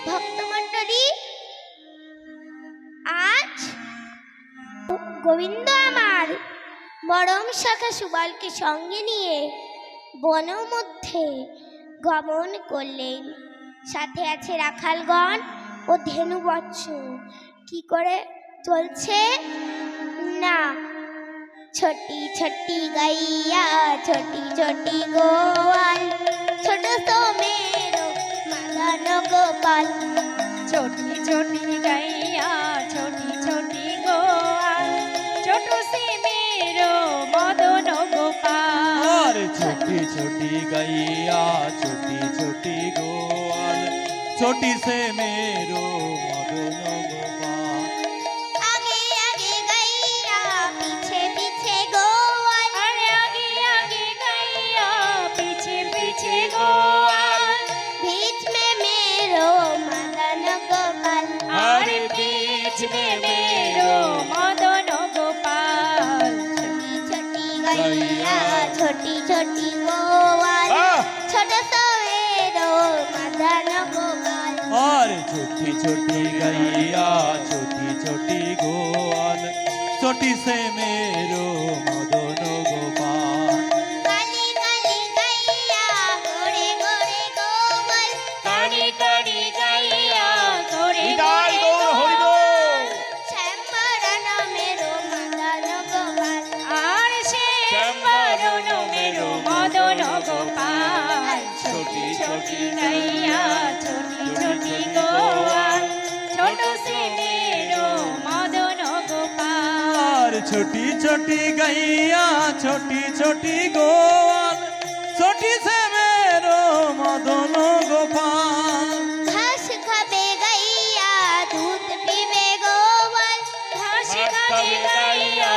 ভক্তমণ্ডলী, আজ গোবিন্দ আমার মরম শাখা সুবলকে সঙ্গে নিয়ে বন মধ্যে গমন করলেন। সাথে আছে রাখালগণ ও ধেনু বৎস। কি করে চলছে না, ছোটি ছোটি গাইয়া ছোটি ছোটি গোয়াল, ছোট তো মেরো মদন গোপাল। ছোটি ছোটি গাইয়া ছোটি ছোটি গোয়াল, ছোট সে মেরো মদন গোপাল। छोटी छोटी गैया छोटी छोटी गोवाल, छोटी से मेरो मदन गोपाल। आगे आगे गैया पीछे पीछे गोवाल, अरे आगे आगे गैया पीछे पीछे गोवाल, बीच में मेरो मदन गोपाल। अरे बीच में मेरो मदन गोपाल। छोटी छोटी गैया छोटी छोटी गोवाल, छोट सा मेरो मदन गोपाल। और छोटी छोटी गैया छोटी छोटी गोवाल, छोटी से मेरो मदन गोपाल। काली काली गैया गोरे गोरे गोपाल, काली काली गैया गोरे निताई गोरे गौर हरि बोल। श्यामवरण मेरो मदन गोपाल। আর সে বরণ মেরো মদন গোপাল। छोटी छोटी গাইয়া ছোটি ছোটি গোয়াল, ছোট সে মেরো মদন গোপাল। और छोटी छोटी गैया छोटी छोटी गोवाल, छोटी से मेरो मदन गोपाल। घास खाबे गैया दूध पीबे गोपाल, ঘাস খাবে গাইয়া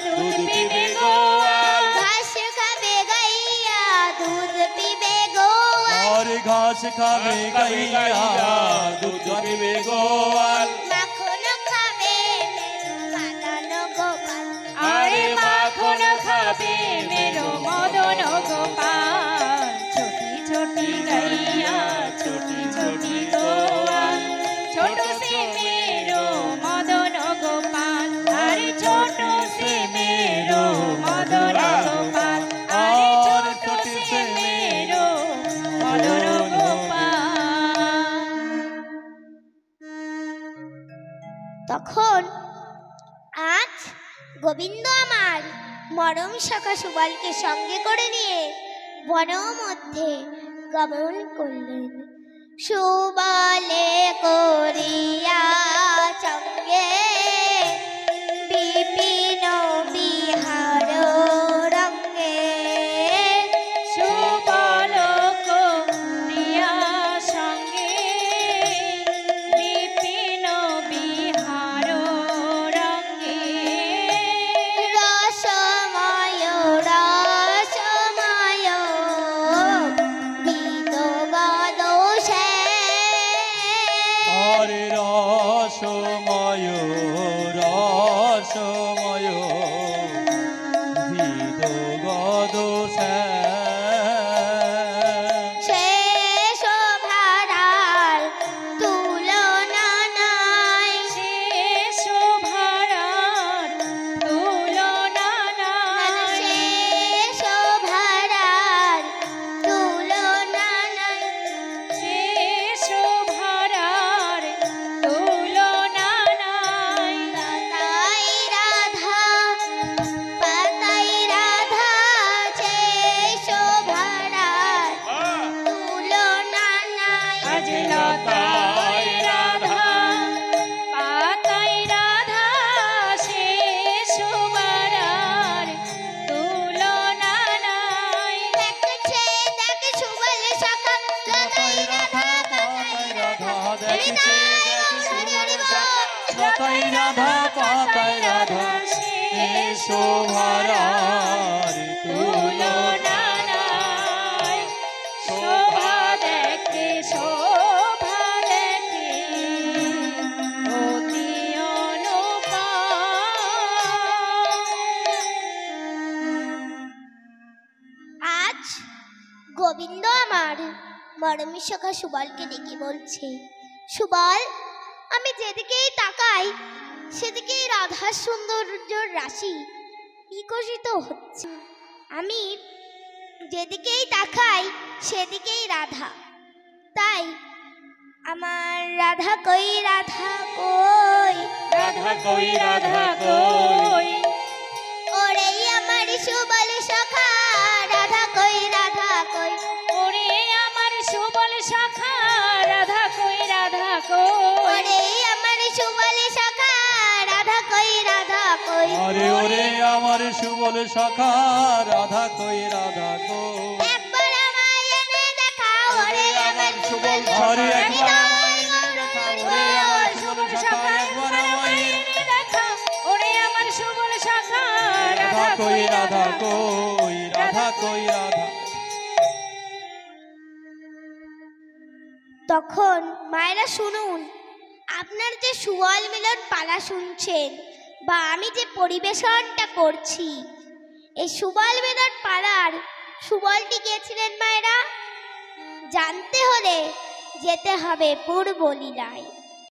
দুধ পিবে গোয়াল। घास खाबे गैया दूध पीबे गोपाल। और घास खावे गैया दूध पीवे गोवाल। माखन खाबे मेरो मदन गोपाल। আরে মাখন খাবে মেরো মদন গোপাল। ছোটি ছোটি গাইয়া ছোটি ছোটি গোয়াল, ছোট সে মেরো মদন গোপাল। আরে ছোট সে মেরো মদন গোপাল। আরে ছোট সে মেরো মদন গোপাল। তখন আজ গোবিন্দ আমার মরম শাখা সুবলকে সঙ্গে করে নিয়ে বন মধ্যে গমন করলেন। সুবলে করিয়া সঙ্গে বিপিন বিহার রঙ্গে, সুবল করিয়া সঙ্গে বিপিন বিহার রঙ্গে। রসময় রসময় গীত গাদোষে, और रसमय रसमय विद गदोषे। শেষ ভাড়ার তুলনা নাই, শেষ ভাড়ার তুলনা নাই। শেষ ভাড়ার তুলনা নাই। শেষ ভাড়ার তুলনা নাই। পাতাই রাধা পাতাই রাধা, শেষ ভাড়ার তুলনা নাই। আজ লতায় রাধা পাতায় রাধা, শেষ ভাড়ার তুলনা নাই। দেখছে দেখে সুবল শাখা লতাই রাধা পাতাই রাধা, লতাই রাধা পাতাই রাধা, শোভার তুলনা নাই। শোভা দেখে শোভা দেখে অতি অনুপম। আজ গোবিন্দ আমার মরম শাখা সুবলকে ডেকে বলছে, সুবল, আমি যেদিকেই তাকাই সেদিকেই রাধার সৌন্দর্যের রাশি বিকশিত হচ্ছে। আমি যেদিকেই তাকাই সেদিকেই রাধা। তাই আমার রাধা কই, রাধা কই, রাধা কই, রাধা কই, ওরে আমার সুবল সখা, রাধা কই, রাধা কই, ওরে আমার সুবল সখা, রাধা কই, রাধা কই, ওরে আমার সুবল সখা, রাধা কই, রাধা কই, আরে ওরে আমার সুবল সখা রাধা কই, রাধা কই। একবার আমায় এনে দেখাও, ওরে আমার সুবল আরে সখা, একবার আমায় এনে দেখাও, ওরে আমার সুবল সখা, একবার আমায় এনে দেখা, ওরে আমার সুবল সখা, রাধা কই, রাধা কই, রাধা কই, রাধা। তখন মায়েরা শুনুন, আপনার যে সুবল মিলন পালা শুনছেন বা আমি যে পরিবেশনটা করছি, এই সুবল মিলন পালার সুবলটি গেছিলেন মায়েরা। জানতে হলে যেতে হবে পূর্বলীলায়।